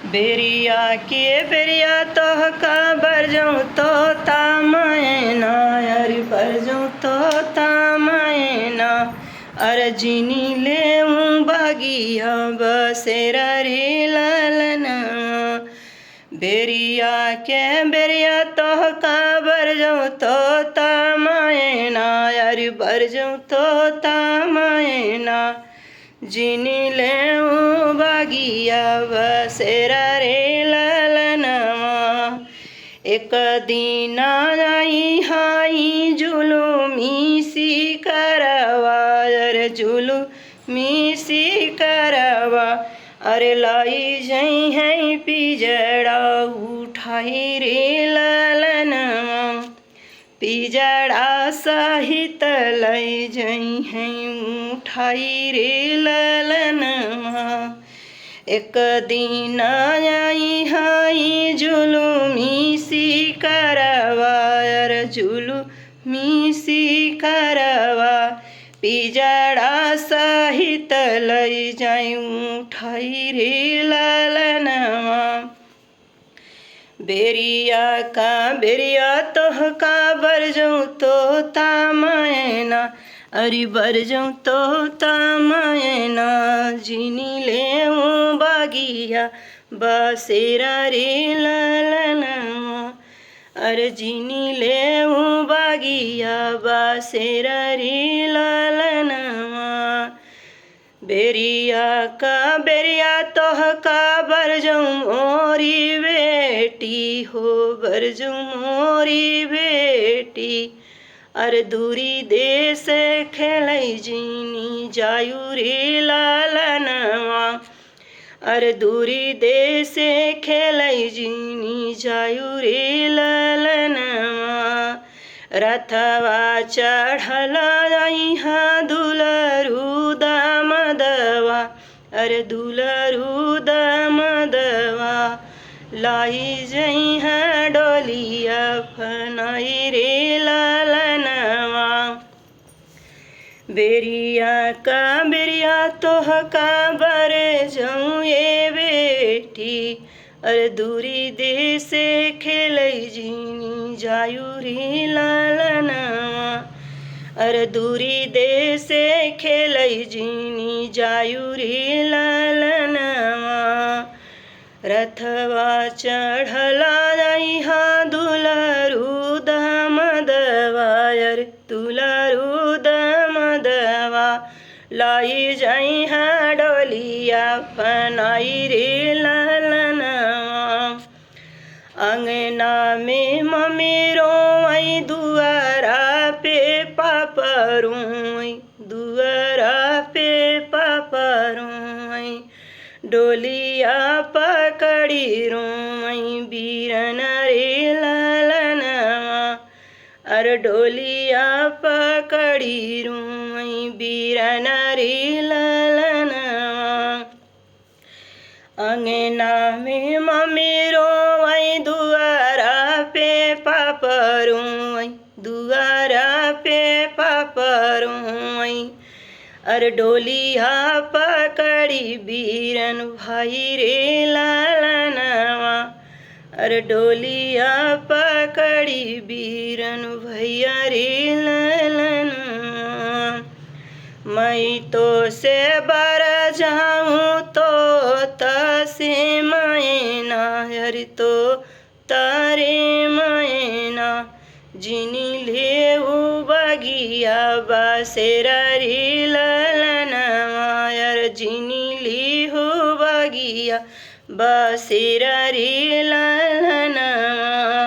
बेरिया के बेरिया तोहका बरजौं तोता मैना अरे बरजौं तोता मैना अर्जिनी लेऊं बगिया बसेरा रे ललना। बेरिया के बेरिया तोहका बरजौं तोता मैना अरे बरजौं तोता मैना जिनी लेऊं बगिया बसेरा रे ललनवा। एक दिन आई हाई जुलुमी सी करवा अरे जुलुमी सी करवा अरे लाई जई है पिजड़ा उठाई रे ललनवा। पिजड़ा सहित लई जई है उठाई रे ललनवा। एक दिन आई हाई जुलुमी सी करवा अरे जुलुमी सी करवा पिजड़ा सहित लई जाई उठाई रे ललनवा। बेरिया का बेरिया तोहका बरजौं तोता मैना अरे बरजौं तोता मैना जिनी लेऊं बगिया बसेरा रे ललनवा। अरे जिनी लेऊं बगिया बसेरा रे ललनवा। बेरिया का बेरिया तोहका बरजौं मोरी बेटी हो बरजौं मोरी बेटी अरे दूरी देश खेलै जिनी जायू रे ललनवा। अरे दूरी देश खेलै जिनी जायू रे ललनवा। रथवा चढ़ल अइहा दुलरू दामदवा अरे दुलरू दामदवा लाई जई है डोलिया फनाई रे ललनवा। बेरिया का बेरिया तोहका बरजौं ये बेटी अरे दूरी देश खेलै जिनी जायू रे ललनवा। अरे दूरी देश खेलै जिनी जायू रे ललनवा। रथवा चढ़ल अइहा दुलरू दामदवा अरे दुलरू दामदवा लाई जई है डोलिया फनाई रे ललनवा। अंगना में ममेरो आई दुआरा पे पापरूं दुआरा पे पापरूं डोलिया पकड़ी रूं बीरन रे ललनवा। अरे डोलिया पकड़ी रूं बीरन रे ललनवा। अंगना में ममेरो आई दुआरा पे पापरूं दुआरा पे पापरूं अरे डोलिया पकड़ी बीरन भाई रे ललनवा। अरे डोलिया पकड़ी बीरन भैया रे ललनवा। मैं तो से बर जाऊं तो तसे मैना अरे तो तारे मैना जिनी लेऊ बगिया बसेरा रे ललनवा। अरे जिनी लेऊ बगिया बसेरा रे ललनवा।